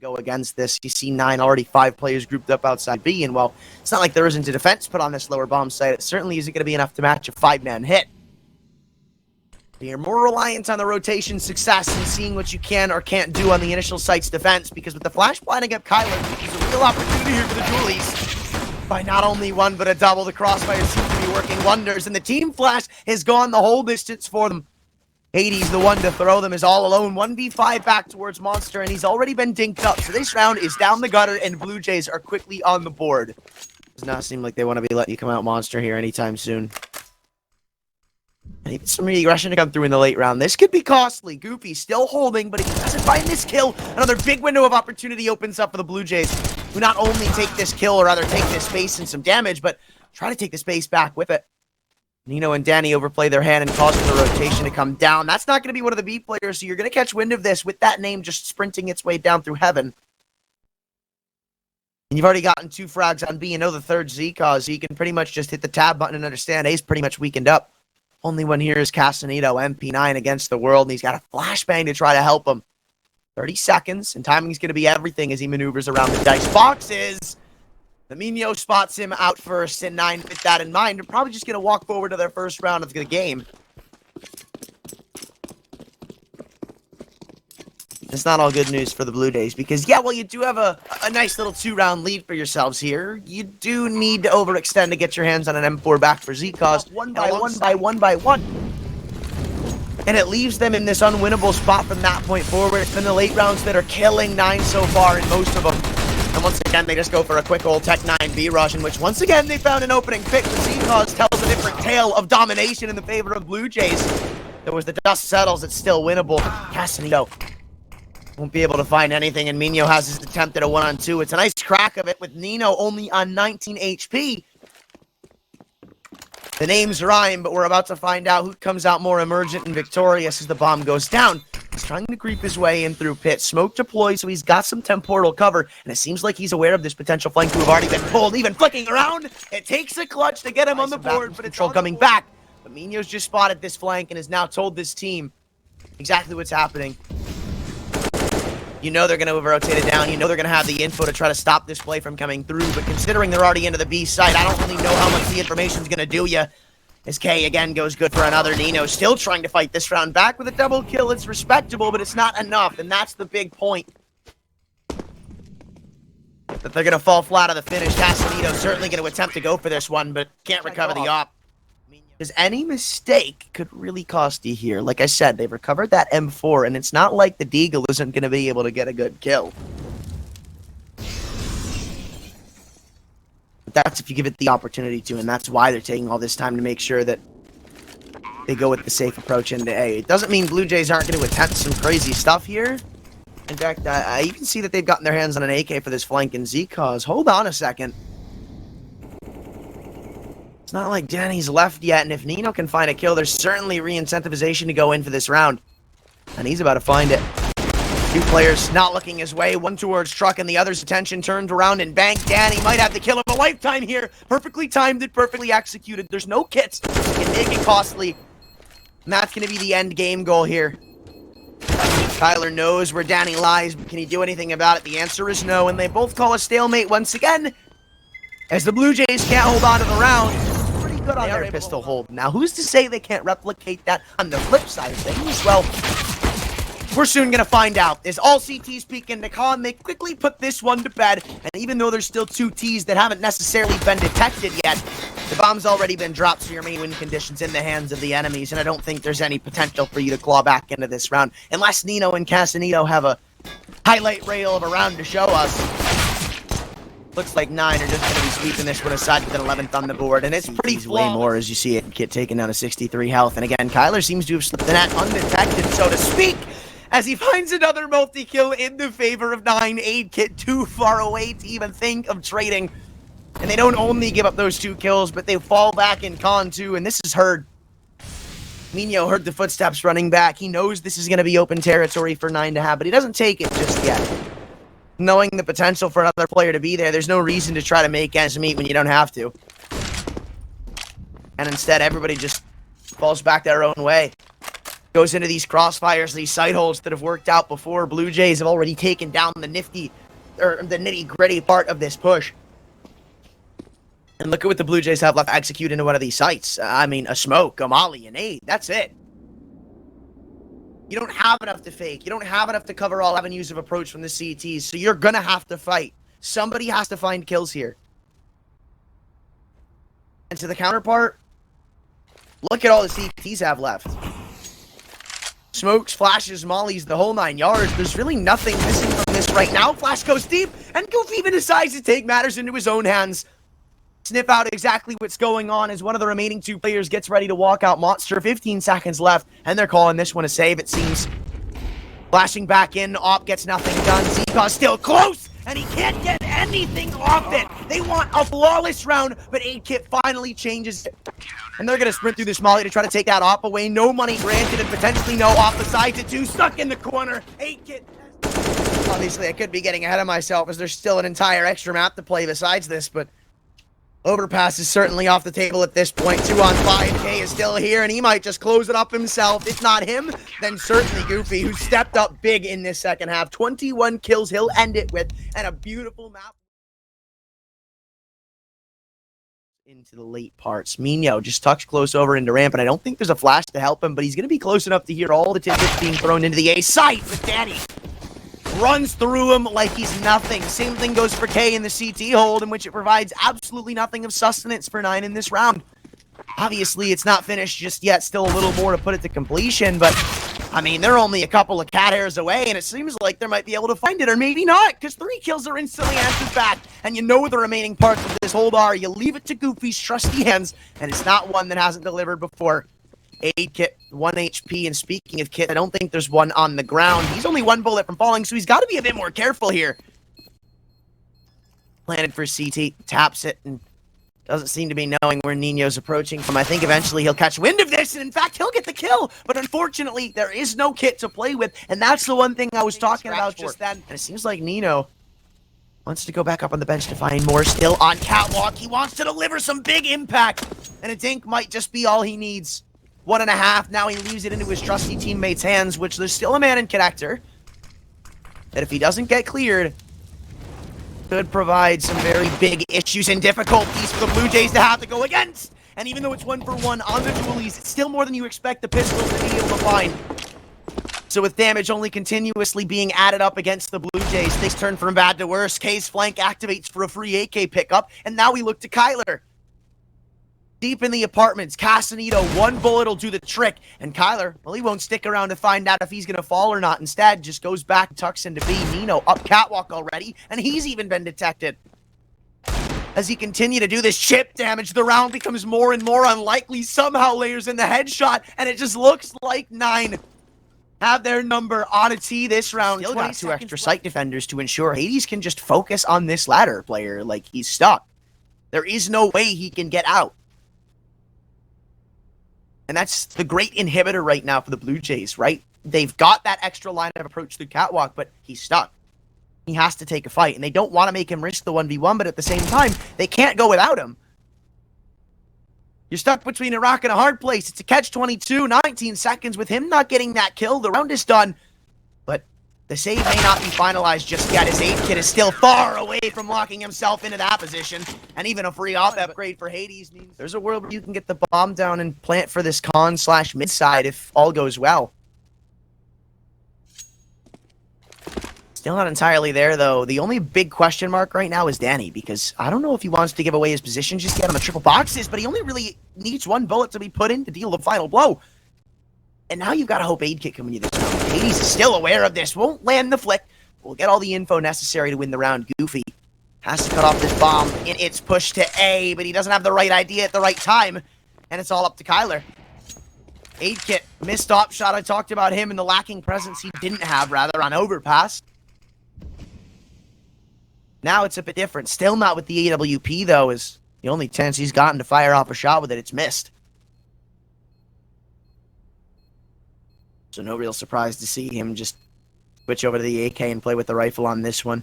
go against this. You see 9, already 5 players grouped up outside B, and well, it's not like there isn't a defense put on this lower bomb site. It certainly isn't going to be enough to match a 5-man hit. You're more reliant on the rotation success and seeing what you can or can't do on the initial site's defense, because with the flash blinding up Kyler, there's a real opportunity here for the Dualies. By not only one, but a double, the crossfire seems to be working wonders, and the team flash has gone the whole distance for them. 80's the one to throw them, is all alone. 1v5 back towards Monster, and he's already been dinked up. So this round is down the gutter, and Bluejays are quickly on the board. Does not seem like they want to be letting you come out Monster here anytime soon. And even some regression to come through in the late round. This could be costly. Goofy still holding, but if he doesn't find this kill, another big window of opportunity opens up for the Bluejays, who not only take this kill, or rather take this space and some damage, but try to take the space back with it. Nino and Danny overplay their hand and cause for the rotation to come down. That's not going to be one of the B players, so you're going to catch wind of this with that name just sprinting its way down through heaven. And you've already gotten 2 frags on B and know the third Z-Cause, so you can pretty much just hit the tab button and understand A's pretty much weakened up. Only one here is Castanito, MP9 against the world, and he's got a flashbang to try to help him. 30 seconds, and timing's going to be everything as he maneuvers around the dice boxes. The Mino spots him out first, and 9 with that in mind. They're probably just going to walk forward to their first round of the game. It's not all good news for the Bluejays, because, yeah, well, you do have a nice little 2-round lead for yourselves here. You do need to overextend to get your hands on an M4 back for Z-Cause. One by one. And it leaves them in this unwinnable spot from that point forward. It's been the late rounds that are killing 9 so far, and most of them. And once again, they just go for a quick old Tech 9 B-Rush, in which once again they found an opening pick, but Z-Cause tells a different tale of domination in the favor of Bluejays. There was the dust settles, it's still winnable. Castanito won't be able to find anything, and Mino has his attempt at a 1-on-2. It's a nice crack of it with Nino only on 19 HP. The names rhyme, but we're about to find out who comes out more emergent and victorious as the bomb goes down. He's trying to creep his way in through pit. Smoke deployed, so he's got some temporal cover, and it seems like he's aware of this potential flank to have already been pulled. Even flicking around, it takes a clutch to get him on the board, but it's all coming back. But Mino's just spotted this flank and has now told this team exactly what's happening. You know they're going to have rotated down. You know they're going to have the info to try to stop this play from coming through, but considering they're already into the B site, I don't really know how much the information's going to do you. As K again goes good for another. Nino still trying to fight this round back with a double kill. It's respectable, but it's not enough, and that's the big point. That they're going to fall flat on the finish. Castanito's certainly going to attempt to go for this one, but can't recover the op. Because any mistake could really cost you here. Like I said, they've recovered that M4, and it's not like the Deagle isn't going to be able to get a good kill. That's if you give it the opportunity to, and that's why they're taking all this time to make sure that they go with the safe approach into A. It doesn't mean Bluejays aren't going to attempt some crazy stuff here. In fact, I even see that they've gotten their hands on an AK for this flank in Z-Cause. Hold on a second. It's not like Danny's left yet, and if Nino can find a kill, there's certainly re-incentivization to go in for this round. And he's about to find it. 2 players not looking his way, one towards truck and the other's attention turned around and bang. Danny might have the kill of a lifetime here. Perfectly timed it, perfectly executed. There's no kits. It can make it costly. And that's going to be the end game goal here. Tyler knows where Danny lies, but can he do anything about it? The answer is no, and they both call a stalemate once again. As the Bluejays can't hold on to the round. Pretty good on their pistol hold. Now, who's to say they can't replicate that on the flip side of things? Well, we're soon going to find out. As all CTs peek into con, they quickly put this one to bed. And even though there's still 2 Ts that haven't necessarily been detected yet, the bomb's already been dropped, so your main win condition's in the hands of the enemies. And I don't think there's any potential for you to claw back into this round. Unless Nino and Castanito have a highlight reel of a round to show us. Looks like 9 are just going to be sweeping this one aside with an 11th on the board. And it's pretty flawless. Way more as you see it get taken down to 63 health. And again, Kyler seems to have slipped the net undetected, so to speak, as he finds another multi-kill in the favor of 9. 8 kit too far away to even think of trading. And they don't only give up those 2 kills, but they fall back in con too, and this is heard. Mino heard the footsteps running back. He knows this is going to be open territory for 9 to have, but he doesn't take it just yet. Knowing the potential for another player to be there, there's no reason to try to make ends meet when you don't have to. And instead, everybody just falls back their own way. Goes into these crossfires, these sight holes that have worked out before. Bluejays have already taken down the nitty-gritty part of this push. And look at what the Bluejays have left to execute into one of these sites. I mean, a smoke, a molly, an aid. That's it. You don't have enough to fake. You don't have enough to cover all avenues of approach from the CTs, so you're gonna have to fight. Somebody has to find kills here. And to the counterpart, look at all the CTs have left. Smokes, flashes, mollies, the whole 9 yards. There's really nothing missing from this right now. Flash goes deep, and Goofy even decides to take matters into his own hands. Sniff out exactly what's going on as one of the remaining 2 players gets ready to walk out. Monster, 15 seconds left, and they're calling this one a save, it seems. Flashing back in, Op gets nothing done. Zca's still close, and he can't get anything off it. They want a flawless round, but 8-Kit finally changes it. And they're going to sprint through this molly to try to take that Op away. No money granted, and potentially no off the side to 2. Stuck in the corner. 8-Kit. Obviously, I could be getting ahead of myself as there's still an entire extra map to play besides this, but Overpass is certainly off the table at this point. 2 on 5. K is still here, and he might just close it up himself. If not him, then certainly Goofy, who stepped up big in this second half. 21 kills he'll end it with, and a beautiful map. Into the late parts. Mino just tucks close over into ramp, and I don't think there's a flash to help him, but he's going to be close enough to hear all the tidbits being thrown into the A site. But Danny runs through him like he's nothing. Same thing goes for K in the CT hold, in which it provides absolutely nothing of sustenance for 9 in this round. Obviously, it's not finished just yet. Still a little more to put it to completion, but I mean, they're only a couple of cat hairs away, and it seems like they might be able to find it, or maybe not, because 3 kills are instantly answered back, and you know what the remaining parts of this hold are. You leave it to Goofy's trusty hands, and it's not one that hasn't delivered before. 8-Kit, 1 HP, and speaking of Kit, I don't think there's one on the ground. He's only 1 bullet from falling, so he's got to be a bit more careful here. Planted for CT, taps it, and doesn't seem to be knowing where Nino's approaching from. I think eventually he'll catch wind of this, and in fact, he'll get the kill. But unfortunately, there is no Kit to play with, and that's the one thing I was talking about just then. And it seems like Nino wants to go back up on the bench to find more. Still on catwalk. He wants to deliver some big impact, and a dink might just be all he needs. 1.5. Now he leaves it into his trusty teammate's hands, which there's still a man in connector that if he doesn't get cleared, could provide some very big issues and difficulties for the Bluejays to have to go against. And even though it's 1-for-1 on the dualies, it's still more than you expect the pistol to be able to find. So with damage only continuously being added up against the Bluejays, things turn from bad to worse. K's flank activates for a free AK pickup, and now we look to Kyler. Deep in the apartments, Casanito, 1 bullet will do the trick. And Kyler, well, he won't stick around to find out if he's going to fall or not. Instead, just goes back, tucks into B. Nino up catwalk already, and he's even been detected. As he continue to do this chip damage, the round becomes more and more unlikely. Somehow layers in the headshot, and it just looks like 9 have their number on a tee this round. Still got 2 extra sight defenders to ensure Hades can just focus on this ladder player like he's stuck. There is no way he can get out. And that's the great inhibitor right now for the Bluejays, right? They've got that extra line of approach through catwalk, but he's stuck. He has to take a fight, and they don't want to make him risk the 1v1, but at the same time, they can't go without him. You're stuck between a rock and a hard place. It's a catch-22, 19 seconds. With him not getting that kill, the round is done. But the save may not be finalized just yet, as 8-Kit is still far away from locking himself into that position. And even a free op upgrade for Hades means there's a world where you can get the bomb down and plant for this con/mid side if all goes well. Still not entirely there, though. The only big question mark right now is Danny, because I don't know if he wants to give away his position just yet on the triple boxes, but he only really needs 1 bullet to be put in to deal the final blow. And now you've got to hope 8-Kit coming you this round. Hades is still aware of this, won't land the flick. We'll get all the info necessary to win the round. Goofy has to cut off this bomb in its push to A, but he doesn't have the right idea at the right time, and it's all up to Kyler. 8-Kit, missed op shot. I talked about him and the lacking presence he didn't have, rather, on Overpass. Now it's a bit different. Still not with the AWP, though, is the only chance he's gotten to fire off a shot with it. It's missed. So no real surprise to see him just switch over to the AK and play with the rifle on this one.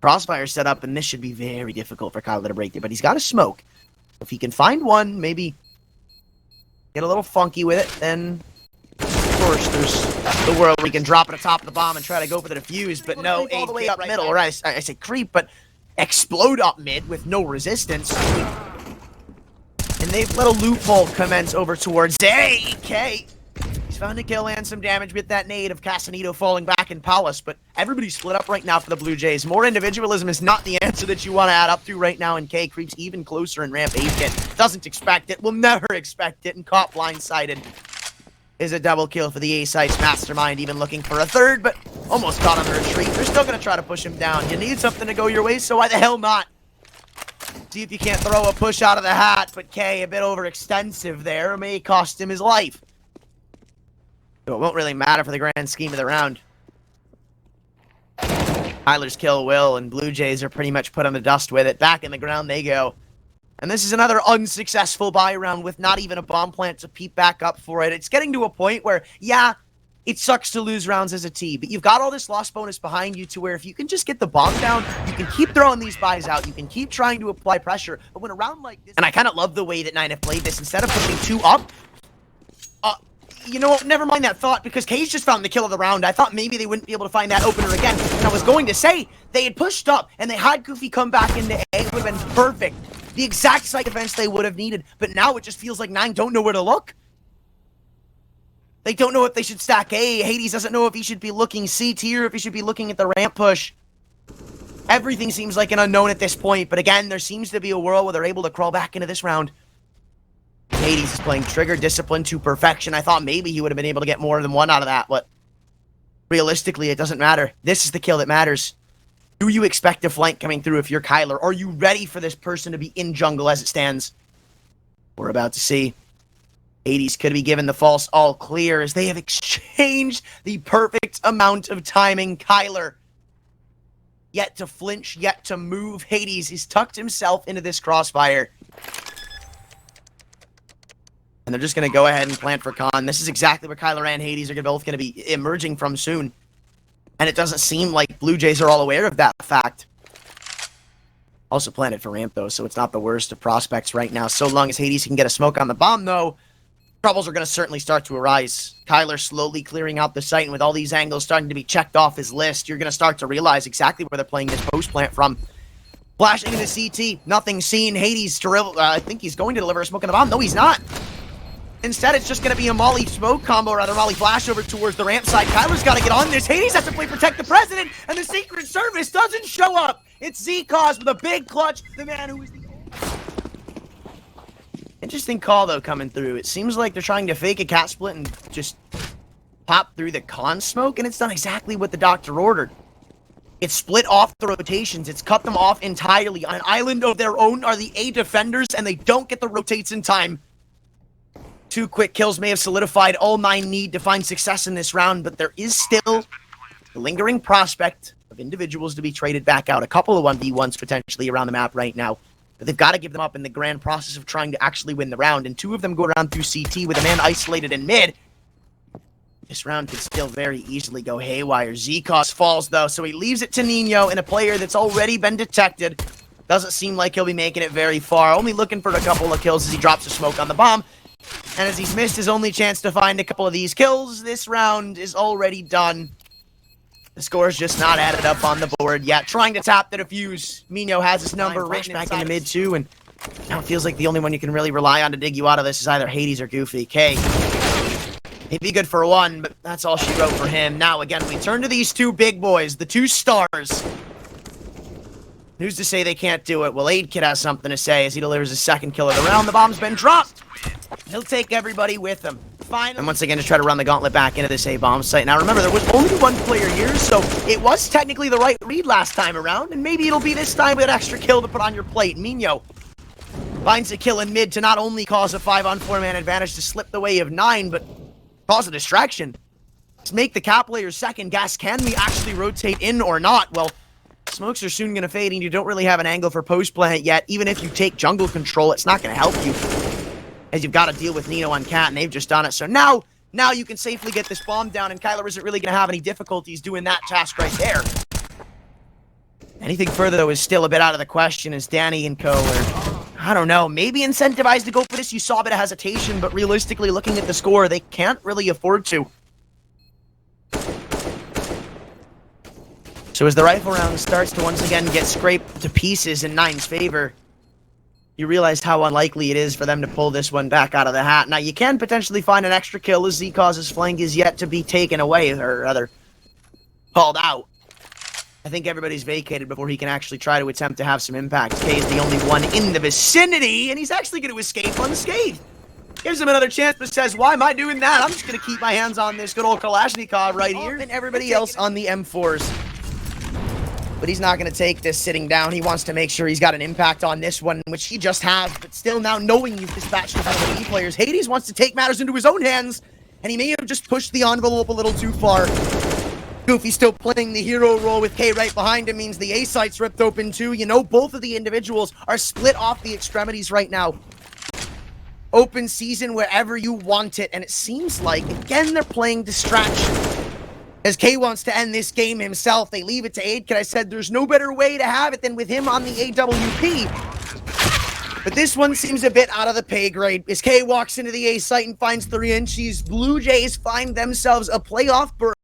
Crossfire set up, and this should be very difficult for Kyler to break through, but he's got a smoke. If he can find one, maybe get a little funky with it, then course, there's the world where you can drop at the top of the bomb and try to go for the defuse, but no, all the way up middle, or I say creep, but explode up mid with no resistance. And they've let a loophole commence over towards AK. He's found a kill and some damage with that nade of Casanito falling back in Palace, but everybody's split up right now for the Blue Jays. More individualism is not the answer that you want to add up to right now, and K creeps even closer in ramp 8 kit. Doesn't expect it, will never expect it, and caught blindsided. Is a double kill for the A-Sites Mastermind, even looking for a third, but almost caught on the retreat. They're still going to try to push him down. You need something to go your way, so why the hell not? See if you can't throw a push out of the hat, but K a bit overextensive there. May cost him his life. So it won't really matter for the grand scheme of the round. Tyler's kill will, and Blue Jays are pretty much put on the dust with it. Back in the ground they go. And this is another unsuccessful buy round with not even a bomb plant to peep back up for it. It's getting to a point where, yeah, it sucks to lose rounds as a team, but you've got all this loss bonus behind you to where if you can just get the bomb down, you can keep throwing these buys out, you can keep trying to apply pressure, but when a round like this... And I kind of love the way that 9 have played this. Instead of pushing 2 up, you know what, never mind that thought, because K's just found the kill of the round. I thought maybe they wouldn't be able to find that opener again, and I was going to say, they had pushed up, and they had Goofy come back into A, it would have been perfect. The exact site defense they would have needed, but now it just feels like 9 don't know where to look. They don't know if they should stack A. Hades doesn't know if he should be looking CT or if he should be looking at the ramp push. Everything seems like an unknown at this point, but again, there seems to be a world where they're able to crawl back into this round. Hades is playing Trigger Discipline to perfection. I thought maybe he would have been able to get more than 1 out of that, but realistically, it doesn't matter. This is the kill that matters. Do you expect a flank coming through if you're Kyler? Are you ready for this person to be in jungle as it stands? We're about to see. Hades could be given the false all clear as they have exchanged the perfect amount of timing. Kyler, yet to flinch, yet to move. Hades has tucked himself into this crossfire. And they're just going to go ahead and plant for Khan. This is exactly where Kyler and Hades are both going to be emerging from soon. And it doesn't seem like Blue Jays are all aware of that fact. Also planted for ramp, though, so it's not the worst of prospects right now. So long as Hades can get a smoke on the bomb, though, troubles are going to certainly start to arise. Kyler slowly clearing out the site, and with all these angles starting to be checked off his list, you're going to start to realize exactly where they're playing this post plant from. Flashing into CT, nothing seen. Hades, I think he's going to deliver a smoke on the bomb. No, he's not. Instead, it's just going to be a Molly smoke combo, or rather Molly flash over towards the ramp side. Kyler's got to get on this. Hades has to play Protect the President, and the Secret Service doesn't show up. It's Z-Cause with a big clutch, the man who is the... Interesting call, though, coming through. It seems like they're trying to fake a cat split and just pop through the con smoke, and it's done exactly what the doctor ordered. It's split off the rotations. It's cut them off entirely. On an island of their own are the A defenders, and they don't get the rotates in time. 2 quick kills may have solidified all 9 need to find success in this round, but there is still the lingering prospect of individuals to be traded back out. A couple of 1v1s potentially around the map right now, but they've got to give them up in the grand process of trying to actually win the round, and 2 of them go around through CT with a man isolated in mid. This round could still very easily go haywire. Z-Cause falls, though, so he leaves it to Nino and a player that's already been detected. Doesn't seem like he'll be making it very far, only looking for a couple of kills as he drops a smoke on the bomb. And as he's missed his only chance to find a couple of these kills, this round is already done. The score's just not added up on the board yet. Trying to tap the defuse. Mino has his number. Rich back in the mid too, and now it feels like the only one you can really rely on to dig you out of this is either Hades or Goofy. K, he'd be good for 1, but that's all she wrote for him. Now again, we turn to these 2 big boys, the 2 stars. Who's to say they can't do it? Well, Aid Kid has something to say as he delivers his 2nd kill of the round. The bomb's been dropped. He'll take everybody with him. Finally. And once again, to try to run the gauntlet back into this A-bomb site. Now remember, there was only 1 player here, so it was technically the right read last time around, and maybe it'll be this time with an extra kill to put on your plate. Mino finds a kill in mid to not only cause a 5-on-4 man advantage to slip the way of 9, but cause a distraction. Let's make the cap players second guess. Can we actually rotate in or not? Well, smokes are soon going to fade, and you don't really have an angle for post plant yet. Even if you take jungle control, it's not going to help you, as you've got to deal with Nino on Cat, and they've just done it. So now you can safely get this bomb down, and Kyler isn't really going to have any difficulties doing that task right there. Anything further, though, is still a bit out of the question, as Danny and co are, I don't know, maybe incentivized to go for this. You saw a bit of hesitation, but realistically, looking at the score, they can't really afford to. So as the rifle round starts to once again get scraped to pieces in Nine's favor, you realize how unlikely it is for them to pull this one back out of the hat. Now, you can potentially find an extra kill as Z-Cause's flank is yet to be taken away, or rather, called out. I think everybody's vacated before he can actually try to attempt to have some impact. K is the only one in the vicinity, and he's actually going to escape unscathed. Gives him another chance, but says, why am I doing that? I'm just going to keep my hands on this good old Kalashnikov right here. And everybody else on the M4s. But he's not going to take this sitting down. He wants to make sure he's got an impact on this one, which he just has. But still now knowing you've dispatched a bunch of E players, Hades wants to take matters into his own hands. And he may have just pushed the envelope a little too far. Goofy still playing the hero role with K right behind him means the A site's ripped open too. You know, both of the individuals are split off the extremities right now. Open season wherever you want it. And it seems like, again, they're playing distraction. As K wants to end this game himself, they leave it to 8. I said there's no better way to have it than with him on the AWP. But this one seems a bit out of the pay grade. As K walks into the A site and finds 3 inches, Bluejays find themselves a playoff berth.